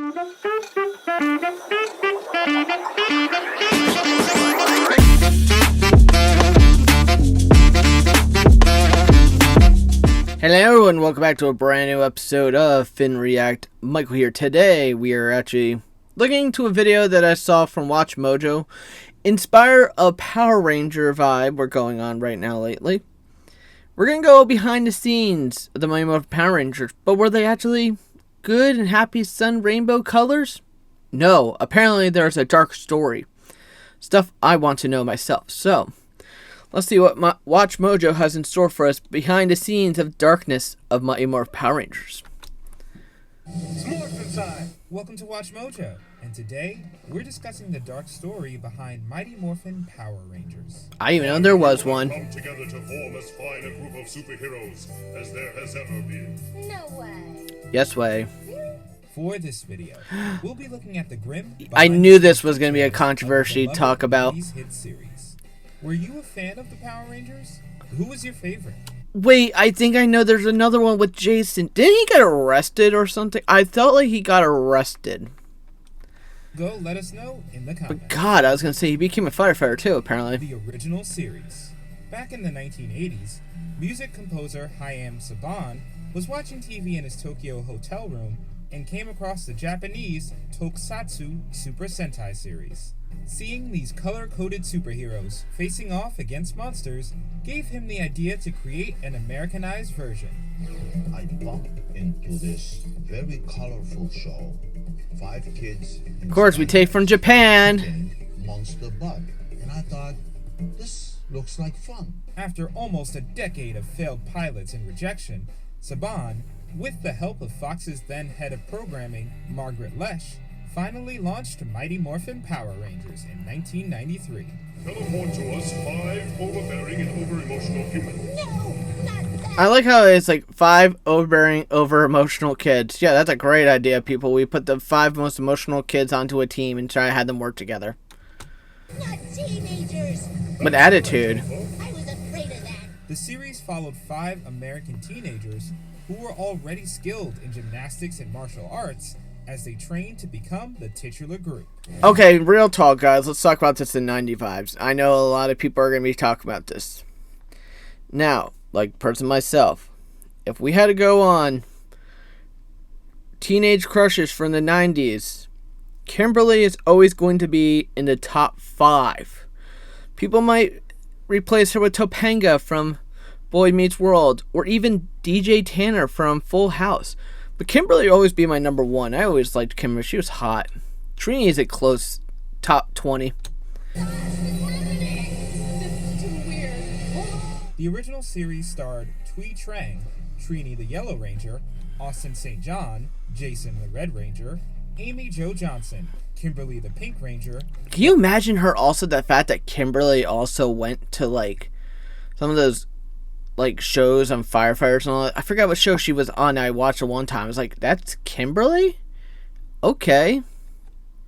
Hello everyone, welcome back to a brand new episode of Finn React. Michael here. Today we are actually looking to a video that I saw from Watch Mojo. Inspire a Power Ranger vibe we're going on right now lately. We're going to go behind the scenes of the Mighty Morphin Power Rangers, but were they actually good and happy sun rainbow colors? No, apparently there's a dark story. Stuff I want to know myself. So, let's see what Watch Mojo has in store for us behind the scenes of darkness of Mighty Morphin Power Rangers. It's Morphin time! Welcome to Watch Mojo, and today we're discussing the dark story behind Mighty Morphin Power Rangers. I even know there was one. Come together to form as fine a group of superheroes as there has ever been. No way. Yes way. For this video, we'll be looking at the grim. I knew this was going to be a controversy to talk about. Hit series. Were you a fan of the Power Rangers? Who was your favorite? Wait, I think I know there's another one with Jason. Didn't he get arrested or something? I felt like he got arrested. Go let us know in the comments. But God, I was going to say he became a firefighter too, apparently. The original series. Back in the 1980s, music composer Hayao Saban was watching TV in his Tokyo hotel room and came across the Japanese Tokusatsu Super Sentai series. Seeing these color-coded superheroes facing off against monsters gave him the idea to create an Americanized version. I bumped into this very colorful show. 5 kids. Of course, we take from Japan. Monster Bug. And I thought, this looks like fun. After almost a decade of failed pilots and rejection, Saban, with the help of Fox's then head of programming, Margaret Lesh, finally launched Mighty Morphin Power Rangers in 1993. Teleport to us 5 overbearing and over-emotional humans. No, not that. I like how it's like 5 overbearing, over-emotional kids. Yeah, that's a great idea, people. We put the 5 most emotional kids onto a team and try to have them work together. Not teenagers. With attitude. I was afraid of that. The series followed 5 American teenagers who were already skilled in gymnastics and martial arts as they trained to become the titular group. Okay, real talk, guys. Let's talk about this in 90 vibes. I know a lot of people are going to be talking about this. Now, like person myself, if we had to go on teenage crushes from the 90s, Kimberly is always going to be in the top 5. People might replace her with Topanga from Boy Meets World, or even DJ Tanner from Full House. But Kimberly will always be my number 1. I always liked Kimberly. She was hot. Trini is a close top 20. The original series starred Thuy Trang, Trini the Yellow Ranger, Austin St. John, Jason the Red Ranger, Amy Jo Johnson, Kimberly the Pink Ranger. Can you imagine her also, the fact that Kimberly also went to like some of those like shows on firefighters and all that? I forgot what show she was on. I watched it one time. I was like, that's Kimberly? Okay.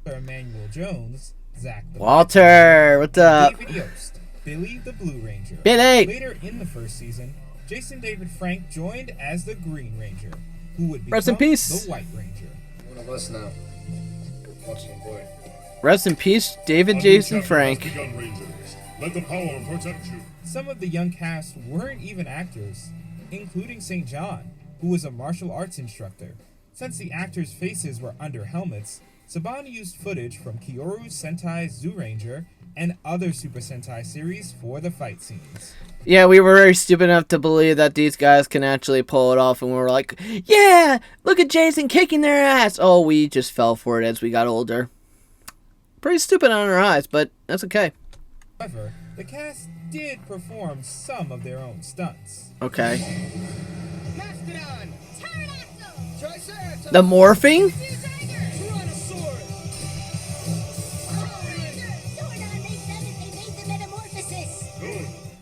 Emmanuel Jones, Zach the Walter, what's up? David Yost, Billy the Blue Ranger. Billy! Later in the first season, Jason David Frank joined as the Green Ranger, who would become Rest in peace. the White Ranger. One of us now. Watching boy. Rest in peace, David Jason Frank. Begun, Rangers. Let the power protect you. Some of the young cast weren't even actors, including St. John, who was a martial arts instructor. Since the actors' faces were under helmets, Saban used footage from Kyoryu's Sentai Zyuranger and other Super Sentai series for the fight scenes. Yeah, we were very stupid enough to believe that these guys can actually pull it off, and we were like, yeah, look at Jason kicking their ass. Oh, we just fell for it as we got older. Pretty stupid on our eyes, but that's okay. However, the cast did perform some of their own stunts. Okay. Mastodon. Pterodactyl. Triceratops. The morphing?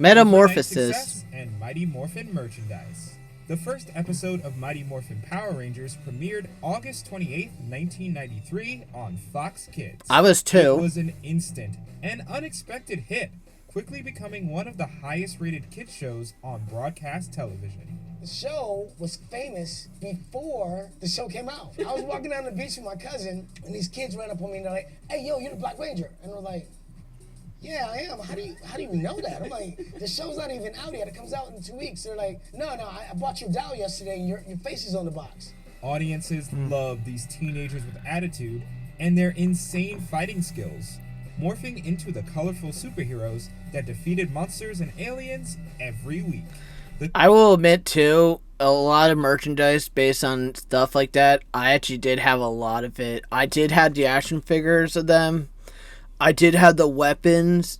Metamorphosis. Success and Mighty Morphin merchandise. The first episode of Mighty Morphin Power Rangers premiered August 28, 1993 on Fox Kids. I was 2. It was an instant and unexpected hit, quickly becoming one of the highest rated kids shows on broadcast television. The show was famous before the show came out. I was walking down the beach with my cousin, and these kids ran up on me and they're like, "Hey, yo, you're the Black Ranger." And we're like, "Yeah, I am. How do you know that?" I'm like, "The show's not even out yet. It comes out in 2 weeks." They're like, No, I bought your doll yesterday. Your face is on the box." Audiences love these teenagers with attitude and their insane fighting skills, morphing into the colorful superheroes that defeated monsters and aliens every week. I will admit, too, a lot of merchandise based on stuff like that, I actually did have a lot of it. I did have the action figures of them. I did have the weapons.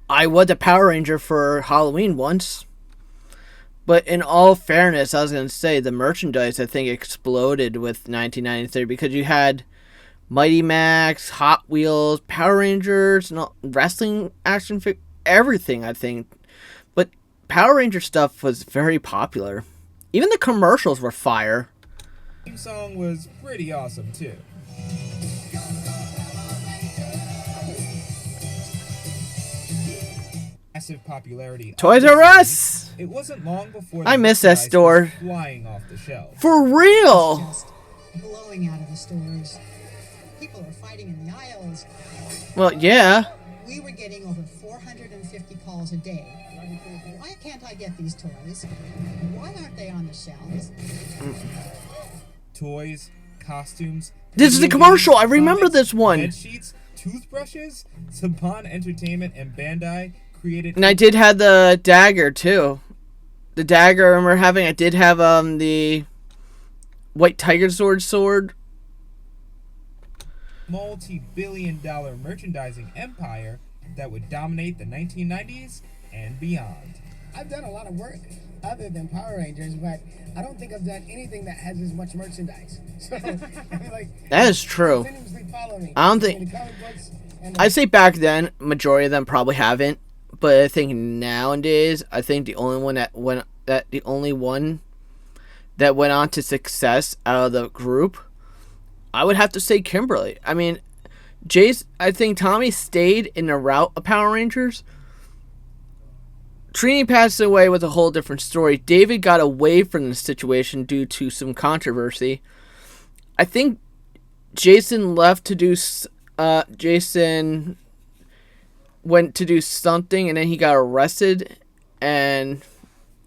I was a Power Ranger for Halloween once. But in all fairness, I was going to say, the merchandise, I think, exploded with 1993 because you had Mighty Max, Hot Wheels, Power Rangers, and wrestling action figures, everything, I think. But Power Ranger stuff was very popular. Even the commercials were fire. The theme song was pretty awesome, too. Massive popularity. Toys R Us! It wasn't long before I miss that store. Flying off the shelf. For real! Just blowing out of the stores. People are fighting in the aisles. Well, yeah. We were getting over 450 calls a day. Why can't I get these toys? Why aren't they on the shelves? Toys, costumes. This is the commercial. I remember this one. Bed sheets, toothbrushes. Saban Entertainment and Bandai created. And I did have the dagger too. The dagger I remember having. I did have the White Tiger sword. Multi-billion-dollar merchandising empire that would dominate the 1990s and beyond. I've done a lot of work other than Power Rangers, but I don't think I've done anything that has as much merchandise. So, I'm like, That is true. continuously follow me. I don't think. The comic books and I'd say back then, majority of them probably haven't. But I think nowadays, I think the only one that went on to success out of the group, I would have to say Kimberly. I mean, I think Tommy stayed in the route of Power Rangers. Trini passed away with a whole different story. David got away from the situation due to some controversy. I think Jason left to do. Jason went to do something, and then he got arrested. And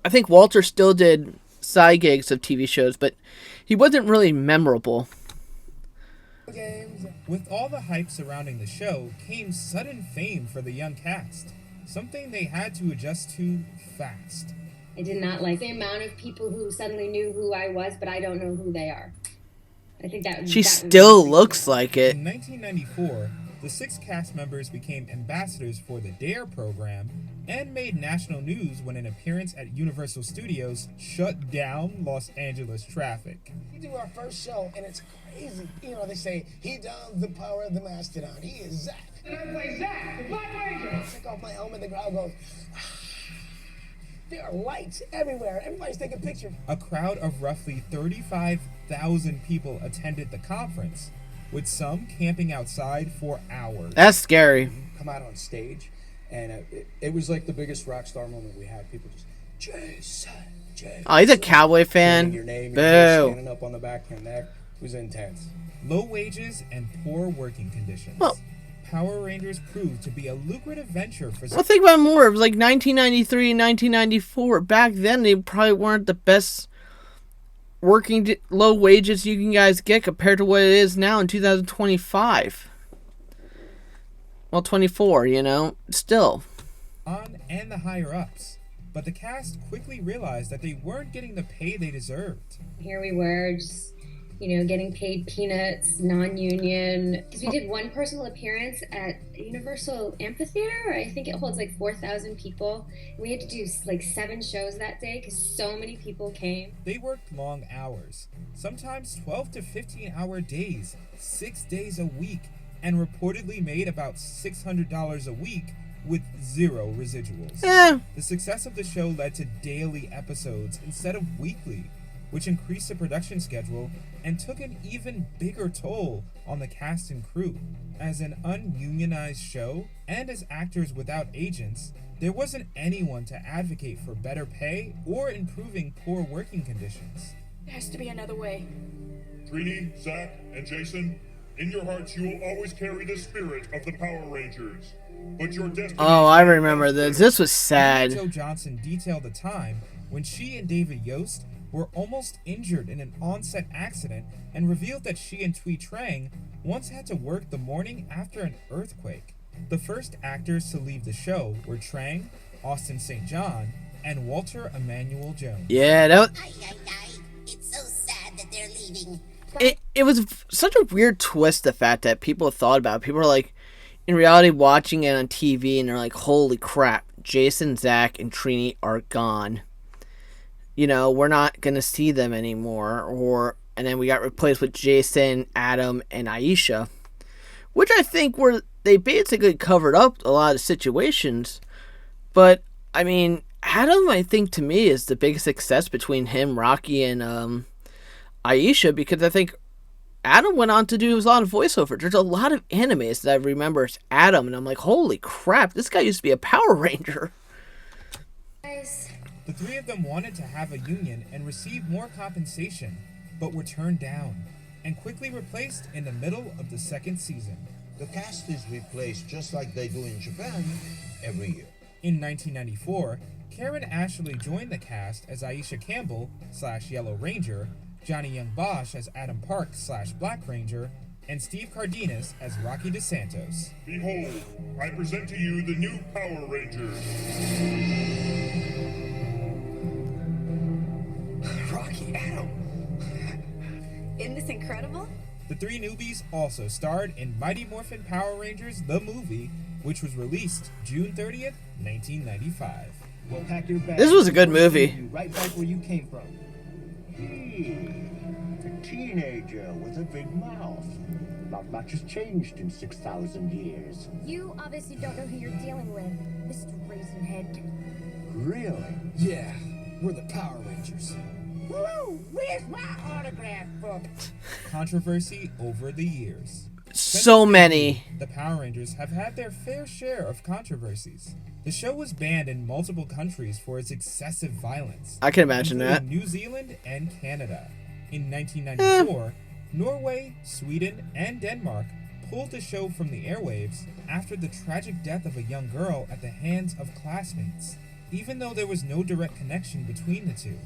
I think Walter still did side gigs of TV shows, but he wasn't really memorable. With all the hype surrounding the show came sudden fame for the young cast, something they had to adjust to fast. I did not like the amount of people who suddenly knew who I was, but I don't know who they are. I think She still looks like it. In 1994, the 6 cast members became ambassadors for the DARE program and made national news when an appearance at Universal Studios shut down Los Angeles traffic. we do our first show, and it's crazy. You know, they say, he does the power of the mastodon. He is Zach. And I play Zach, the Black Ranger. I take off my helmet, the crowd goes, there are lights everywhere. Everybody's taking pictures. A crowd of roughly 35,000 people attended the conference, with some camping outside for hours. That's scary. Come out on stage, and it was like the biggest rock star moment we had. People just, Jason. Oh, he's a Cowboy fan. Your name, Boo. your standing up on the back of your neck. It was intense. Low wages and poor working conditions. Well, Power Rangers proved to be a lucrative venture for well, think about it more. It was like 1993 and 1994. Back then, they probably weren't the best working low wages you can guys get compared to what it is now in 2025. Well, 24, you know, still. on and the higher-ups. But the cast quickly realized that they weren't getting the pay they deserved. Here we were, just, getting paid peanuts, non-union. Because we did one personal appearance at Universal Amphitheater. I think it holds like 4,000 people. We had to do like 7 shows that day because so many people came. They worked long hours, sometimes 12 to 15-hour days, 6 days a week, and reportedly made about $600 a week with 0 residuals. The success of the show led to daily episodes instead of weekly, which increased the production schedule and took an even bigger toll on the cast and crew. As an ununionized show, and as actors without agents, there wasn't anyone to advocate for better pay or improving poor working conditions. There has to be another way. Trini, Zach, and Jason, in your hearts you will always carry the spirit of the Power Rangers. But your destiny... Oh, I remember this. This was sad. Joe Johnson detailed the time when she and David Yost were almost injured in an on-set accident and revealed that she and Thuy Trang once had to work the morning after an earthquake. The first actors to leave the show were Trang, Austin St. John, and Walter Emmanuel Jones. Yeah, that was... It's so sad that they're leaving. It was such a weird twist, the fact that people thought about. People were like, in reality, watching it on TV, and they're like, holy crap, Jason, Zach, and Trini are gone. You know, we're not going to see them anymore. And then we got replaced with Jason, Adam, and Aisha, which I think they basically covered up a lot of situations. But, I mean, Adam, I think, to me, is the biggest success between him, Rocky, and Aisha, because I think Adam went on to do a lot of voiceover. There's a lot of animes that I remember as Adam, and I'm like, holy crap, this guy used to be a Power Ranger. The three of them wanted to have a union and receive more compensation, but were turned down, and quickly replaced in the middle of the second season. The cast is replaced just like they do in Japan every year. In 1994, Karen Ashley joined the cast as Aisha Campbell / Yellow Ranger, Johnny Young Bosch as Adam Park / Black Ranger, and Steve Cardenas as Rocky DeSantos. Behold, I present to you the new Power Rangers. Rocky, Adam. Isn't this incredible? The three newbies also starred in Mighty Morphin Power Rangers the movie, which was released June 30th, 1995. Well, pack your bags. This was a good movie. Right back where you came from. A teenager with a big mouth. Not much has changed in 6,000 years. You obviously don't know who you're dealing with, Mr. Raisinhead. Really? Yeah, we're the Power Rangers. Woo! Where's my autograph book? Controversy over the years. So many. The Power Rangers have had their fair share of controversies. The show was banned in multiple countries for its excessive violence. I can imagine that. New Zealand and Canada. In 1994, Norway, Sweden, and Denmark pulled the show from the airwaves after the tragic death of a young girl at the hands of classmates, even though there was no direct connection between the two.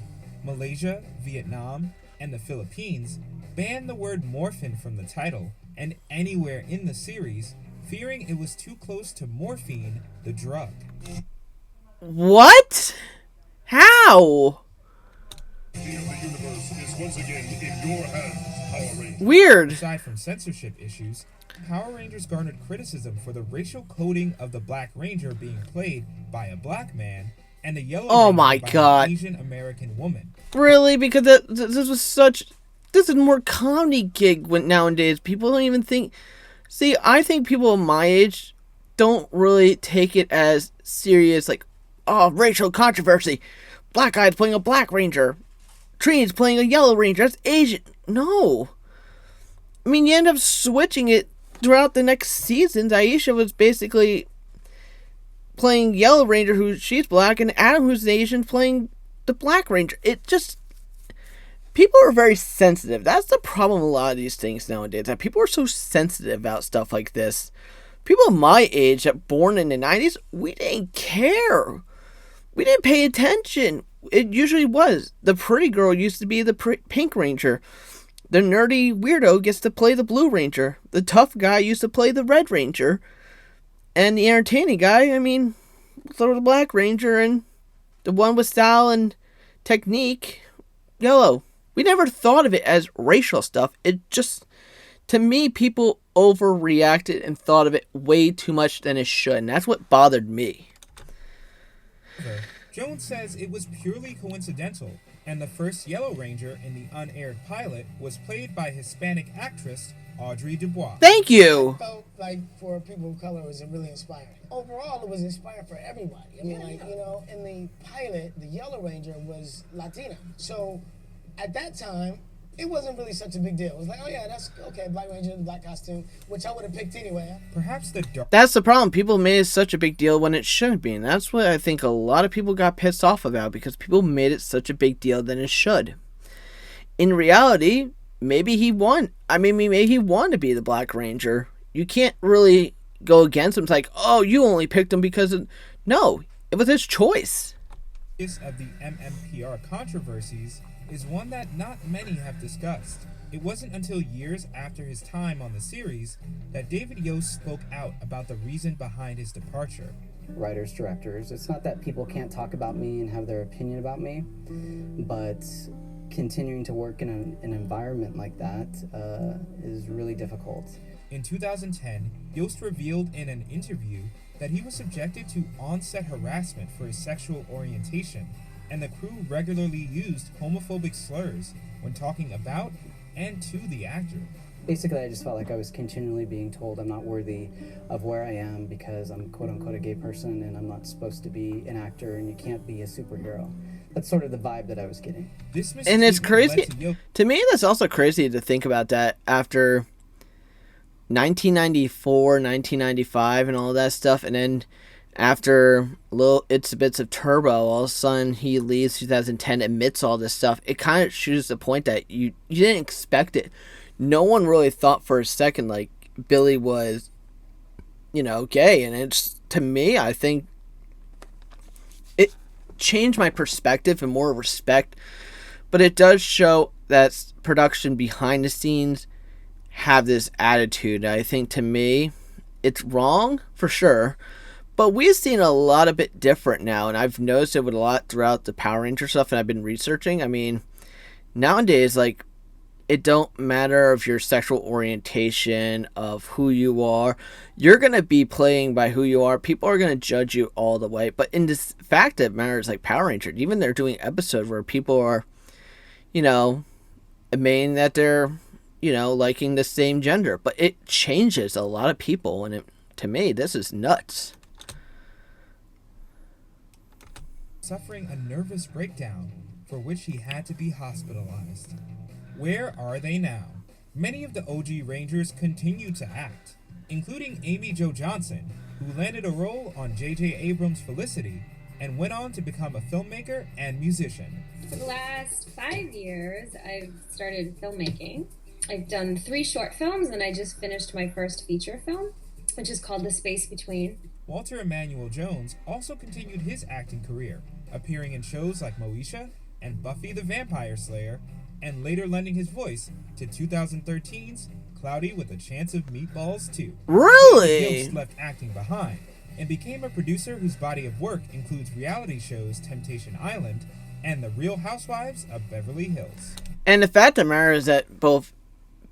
Malaysia, Vietnam, and the Philippines banned the word morphin from the title and anywhere in the series, fearing it was too close to morphine, the drug. What? How? The universe is once again in your hands, Power Rangers. Weird. Aside from censorship issues, Power Rangers garnered criticism for the racial coding of the Black Ranger being played by a black man and the Yellow Ranger my by God. an Asian American woman. Really? Because this was such... This is more comedy gig when nowadays. People don't even think... See, I think people my age don't really take it as serious, like, oh, racial controversy. Black guy's playing a Black Ranger. Trini's playing a Yellow Ranger. That's Asian. No. I mean, you end up switching it throughout the next seasons. Aisha was basically playing Yellow Ranger, she's black, and Adam, who's Asian, playing the Black Ranger. It just... People are very sensitive. That's the problem with a lot of these things nowadays, that people are so sensitive about stuff like this. People my age, that born in the 90s, we didn't care. We didn't pay attention. It usually was. The pretty girl used to be the Pink Ranger. The nerdy weirdo gets to play the Blue Ranger. The tough guy used to play the Red Ranger. And the entertaining guy, I mean, throw the Black Ranger, and the one with style and technique, Yellow. We never thought of it as racial stuff. It just, to me, people overreacted and thought of it way too much than it should. And that's what bothered me. Jones says it was purely coincidental, and the first Yellow Ranger in the unaired pilot was played by Hispanic actress Audrey Dubois. Thank you. I felt like for people of color, it was really inspiring. Overall, it was inspiring for everybody. I mean, like, you know, in the pilot, the Yellow Ranger was Latina. So at that time, It wasn't really such a big deal. It was like, oh yeah, that's okay, Black Ranger in black costume, which I would have picked anyway. Perhaps the dark... That's the problem. People made it such a big deal when it shouldn't be. And that's what I think a lot of people got pissed off about, because people made it such a big deal than it should. In reality, maybe he won. I mean, maybe he wanted to be the Black Ranger. You can't really go against him. It's like, oh, you only picked him because of... No, it was his choice. Of the MMPR controversies is one that not many have discussed. It wasn't until years after his time on the series that David Yost spoke out about the reason behind his departure. Writers, directors, it's not that people can't talk about me and have their opinion about me, but continuing to work in an environment like that is really difficult. In 2010, Yost revealed in an interview that he was subjected to on-set harassment for his sexual orientation, and the crew regularly used homophobic slurs when talking about and to the actor. Basically, I just felt like I was continually being told I'm not worthy of where I am because I'm quote-unquote a gay person and I'm not supposed to be an actor and you can't be a superhero. That's sort of the vibe that I was getting. And it's crazy. To me, that's also crazy to think about that after 1994, 1995 and all that stuff, and then after little It's a Bits of Turbo, all of a sudden he leaves 2010, admits all this stuff. It kind of shows the point that you didn't expect it. No one really thought for a second like Billy was, gay, and it's, to me, I think it changed my perspective and more respect, but it does show that production behind the scenes have this attitude. I think, to me, it's wrong for sure, but we've seen a lot of it different now, and I've noticed it with a lot throughout the Power Ranger stuff, and I've been researching. I mean, nowadays, like, it don't matter of your sexual orientation, of who you are. You're going to be playing by who you are. People are going to judge you all the way. But in this fact that matters, like Power Ranger, even they're doing episodes where people are, admitting that they're, liking the same gender. But it changes a lot of people, and to me, this is nuts. Suffering a nervous breakdown for which he had to be hospitalized. Where are they now? Many of the OG Rangers continue to act, including Amy Jo Johnson, who landed a role on J.J. Abrams' Felicity and went on to become a filmmaker and musician. For the last 5 years, I've started filmmaking. I've done 3 short films, and I just finished my first feature film, which is called The Space Between. Walter Emmanuel Jones also continued his acting career, appearing in shows like Moesha and Buffy the Vampire Slayer, and later lending his voice to 2013's Cloudy with a Chance of Meatballs 2. Really? Yost left acting behind and became a producer whose body of work includes reality shows Temptation Island and The Real Housewives of Beverly Hills. And the fact of the matter is that both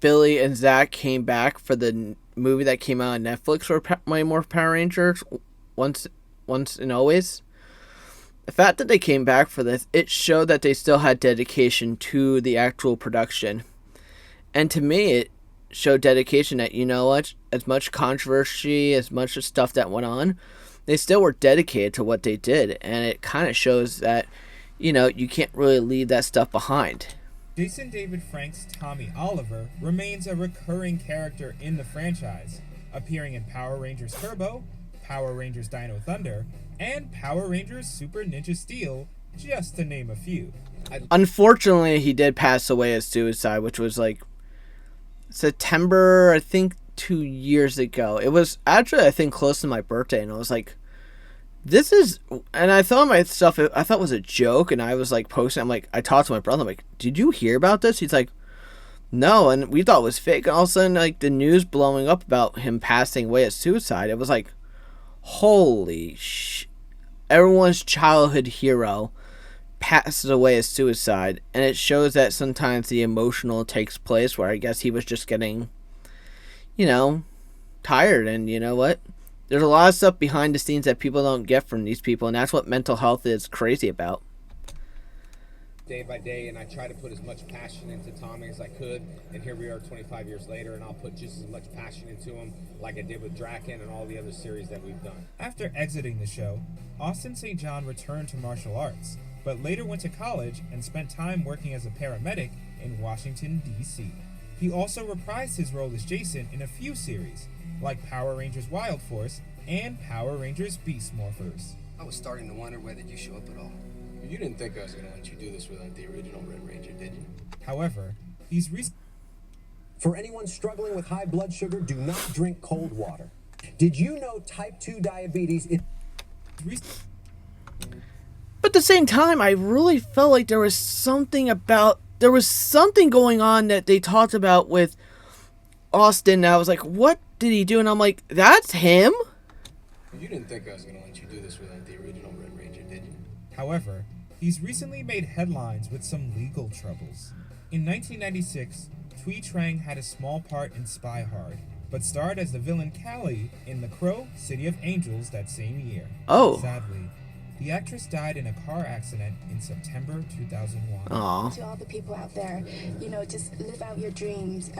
Billy and Zach came back for the movie that came out on Netflix for Mighty Morphin Power Rangers, Once and Always. The fact that they came back for this, it showed that they still had dedication to the actual production. And to me, it showed dedication that, as much controversy, as much stuff that went on, they still were dedicated to what they did. And it kind of shows that, you can't really leave that stuff behind. Jason David Frank's Tommy Oliver remains a recurring character in the franchise, appearing in Power Rangers Turbo, Power Rangers Dino Thunder, and Power Rangers Super Ninja Steel, just to name a few. Unfortunately, he did pass away of suicide, which was like September, I think 2 years ago. It was actually, I think, close to my birthday, and I was like, this is, and I thought my stuff, I thought it was a joke, and I was like posting, I talked to my brother, I'm like, did you hear about this? He's like, no, and we thought it was fake, and all of a sudden, like, the news blowing up about him passing away of suicide, it was like, holy everyone's childhood hero passes away as suicide, and it shows that sometimes the emotional takes place where I guess he was just getting, tired, and you know what? There's a lot of stuff behind the scenes that people don't get from these people, and that's what mental health is crazy about. Day by day, and I try to put as much passion into Tommy as I could, and here we are 25 years later, and I'll put just as much passion into him like I did with Draken and all the other series that we've done. After exiting the show, Austin St. John returned to martial arts, but later went to college and spent time working as a paramedic in Washington, D.C. He also reprised his role as Jason in a few series, like Power Rangers Wild Force and Power Rangers Beast Morphers. I was starting to wonder whether you'd show up at all. You didn't think I was gonna let you do this without the original Red Ranger, did you? However, he's For anyone struggling with high blood sugar, do not drink cold water. Did you know type 2 diabetes is... But at the same time, I really felt like there was something going on that they talked about with Austin. And I was like, what did he do? And I'm like, that's him? You didn't think I was gonna let you do this without the original Red Ranger, did you? However, he's recently made headlines with some legal troubles. In 1996, Thuy Trang had a small part in Spy Hard, but starred as the villain Callie in The Crow, City of Angels that same year. Oh. Sadly, the actress died in a car accident in September 2001. Aww. To all the people out there, just live out your dreams.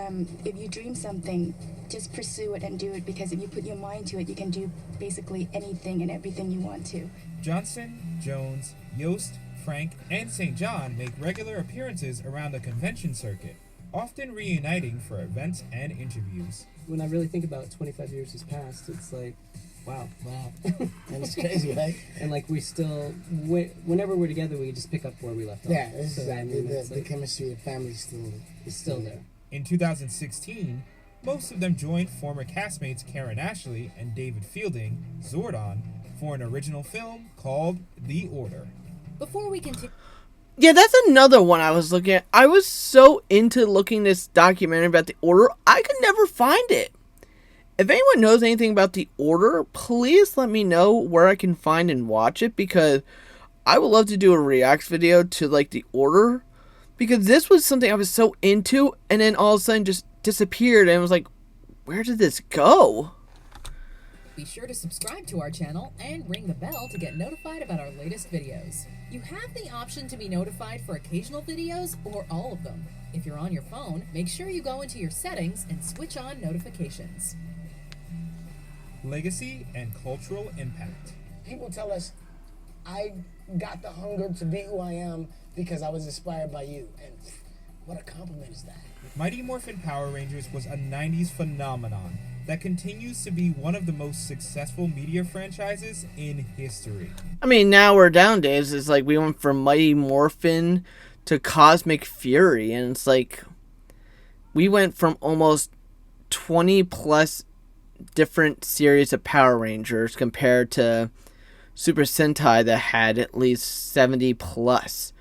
If you dream something, just pursue it and do it, because if you put your mind to it, you can do basically anything and everything you want to. Johnson, Jones, Yost, Frank, and St. John make regular appearances around the convention circuit, often reuniting for events and interviews. When I really think about it, 25 years has passed, it's like, wow. And it's crazy, right? And like we still, whenever we're together, we just pick up where we left off. Yeah, it's exactly. The like, chemistry of family is still there. In 2016, most of them joined former castmates Karen Ashley and David Fielding, Zordon, for an original film called The Order. Before we continue... Yeah, that's another one I was looking at. I was so into looking this documentary about The Order, I could never find it. If anyone knows anything about The Order, please let me know where I can find and watch it, because I would love to do a react video to like The Order, because this was something I was so into and then all of a sudden just disappeared, and I was like, where did this go? Be sure to subscribe to our channel and ring the bell to get notified about our latest videos. You have the option to be notified for occasional videos or all of them. If you're on your phone, make sure you go into your settings and switch on notifications. Legacy and cultural impact. People tell us, I got the hunger to be who I am because I was inspired by you. And what a compliment is that? Mighty Morphin Power Rangers was a 90s phenomenon that continues to be one of the most successful media franchises in history. I mean, nowadays, it's like we went from Mighty Morphin to Cosmic Fury, and it's like we went from almost 20 plus different series of Power Rangers compared to Super Sentai that had at least 70 plus.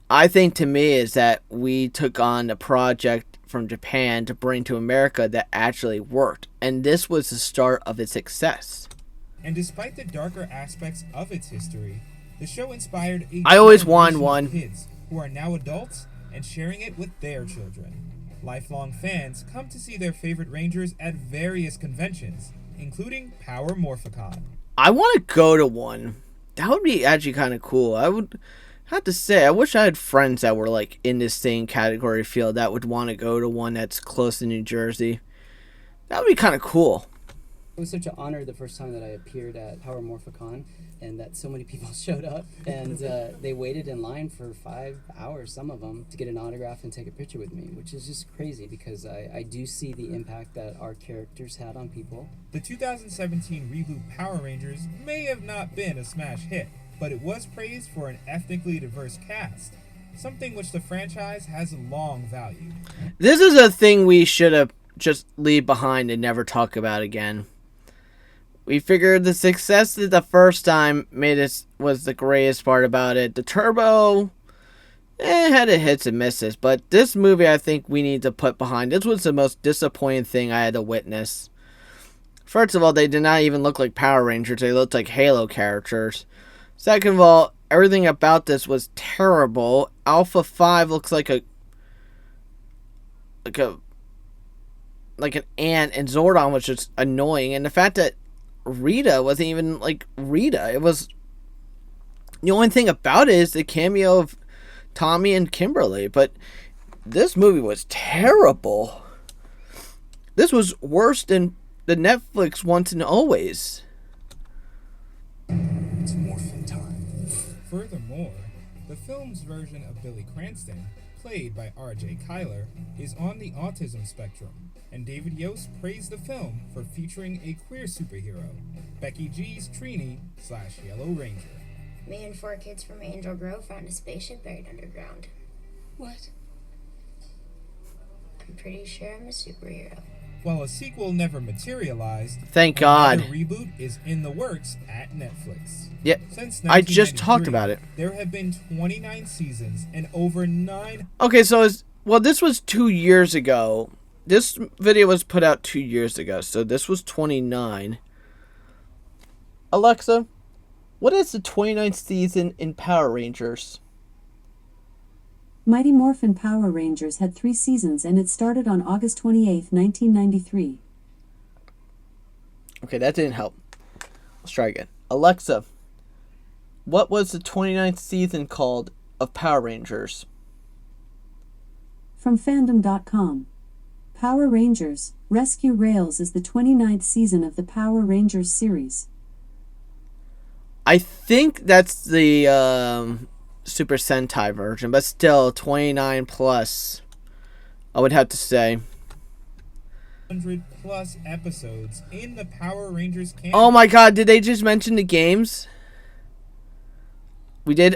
I think to me is that we took on a project from Japan to bring to America that actually worked, and this was the start of its success. And despite the darker aspects of its history, the show inspired a I always wanted generation one. of kids who are now adults and sharing it with their children. Lifelong fans come to see their favorite Rangers at various conventions, including Power Morphicon. I want to go to one. That would be actually kind of cool. I would have to say, I wish I had friends that were like in this same category field that would want to go to one that's close to New Jersey. That would be kind of cool. It was such an honor the first time that I appeared at Power Morphicon, and that so many people showed up, and they waited in line for 5 hours, some of them, to get an autograph and take a picture with me, which is just crazy because I do see the impact that our characters had on people. The 2017 reboot Power Rangers may have not been a smash hit, but it was praised for an ethnically diverse cast, something which the franchise has long valued. This is a thing we should have just leave behind and never talk about again. We figured the success of the first time was the greatest part about it. The Turbo had its hits and misses, but this movie I think we need to put behind. This was the most disappointing thing I had to witness. First of all, they did not even look like Power Rangers. They looked like Halo characters. Second of all, everything about this was terrible. Alpha 5 looks like an ant, and Zordon was just annoying. And the fact that Rita wasn't even like Rita. It was, the only thing about it is the cameo of Tommy and Kimberly. But this movie was terrible. This was worse than the Netflix Once and Always. It's morphin' time. Furthermore, the film's version of Billy Cranston played by R.J. Kyler, is on the autism spectrum, and David Yost praised the film for featuring a queer superhero, Becky G's Trini/Yellow Ranger. Me and 4 kids from Angel Grove found a spaceship buried underground. What? I'm pretty sure I'm a superhero. While a sequel never materialized, Thank God. another reboot is in the works at Netflix. Yep. Since I just 1993, talked about it. There have been 29 seasons and over 9. Okay, so this was 2 years ago. This video was put out 2 years ago, so this was 29. Alexa, what is the 29th season in Power Rangers? Mighty Morphin Power Rangers had 3 seasons and it started on August 28, 1993. Okay, that didn't help. Let's try again. Alexa, what was the 29th season called of Power Rangers? From fandom.com. Power Rangers Rescue Rails is the 29th season of the Power Rangers series. I think that's the Super Sentai version, but still 29 plus, I would have to say. 100 plus episodes in the Power Rangers canon. Oh my God, did they just mention the games?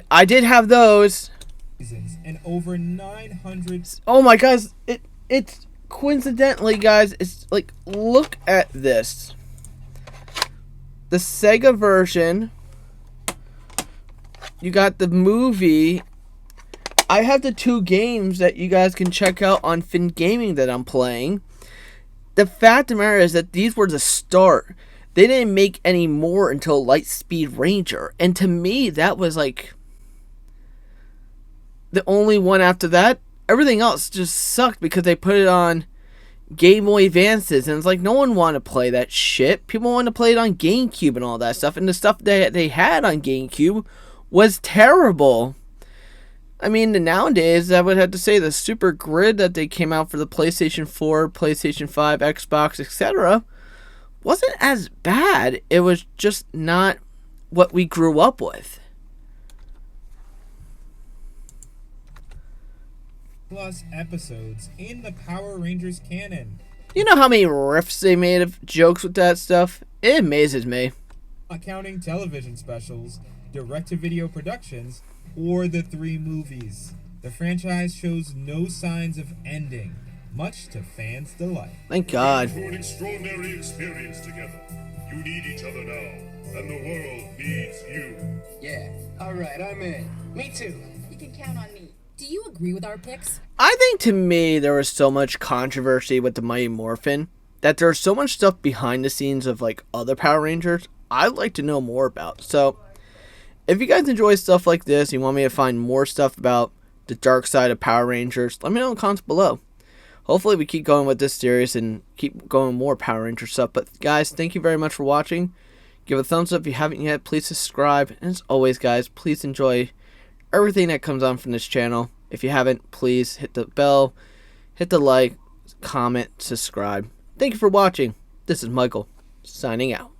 I did have those. And over 900. Oh my God, it's coincidentally, guys, it's like, look at this. The Sega version. You got the movie. I have the 2 games that you guys can check out on Fin Gaming that I'm playing. The fact of the matter is that these were the start. They didn't make any more until Lightspeed Ranger. And to me, that was like the only one after that. Everything else just sucked because they put it on Game Boy Advances. And it's like no one wanted to play that shit. People wanted to play it on GameCube and all that stuff. And the stuff that they had on GameCube was terrible. I mean, nowadays, I would have to say the Super Grid that they came out for the PlayStation 4, PlayStation 5, Xbox, etc. wasn't as bad. It was just not what we grew up with. Plus episodes in the Power Rangers canon. You know how many riffs they made of jokes with that stuff? It amazes me. Not counting television specials, direct-to-video productions, or the 3 movies. The franchise shows no signs of ending, much to fans' delight. Thank God. Through an extraordinary experience together. You need each other now, and the world needs you. Yeah, alright, I'm in. Me too. You can count on me. Do you agree with our picks? I think to me there was so much controversy with the Mighty Morphin that there's so much stuff behind the scenes of like other Power Rangers I'd like to know more about. So if you guys enjoy stuff like this, you want me to find more stuff about the dark side of Power Rangers, let me know in the comments below. Hopefully we keep going with this series and keep going more Power Ranger stuff. But guys, thank you very much for watching. Give a thumbs up if you haven't yet. Please subscribe. And as always, guys, please enjoy everything that comes on from this channel. If you haven't, please hit the bell, hit the like, comment, subscribe. Thank you for watching. This is Michael, signing out.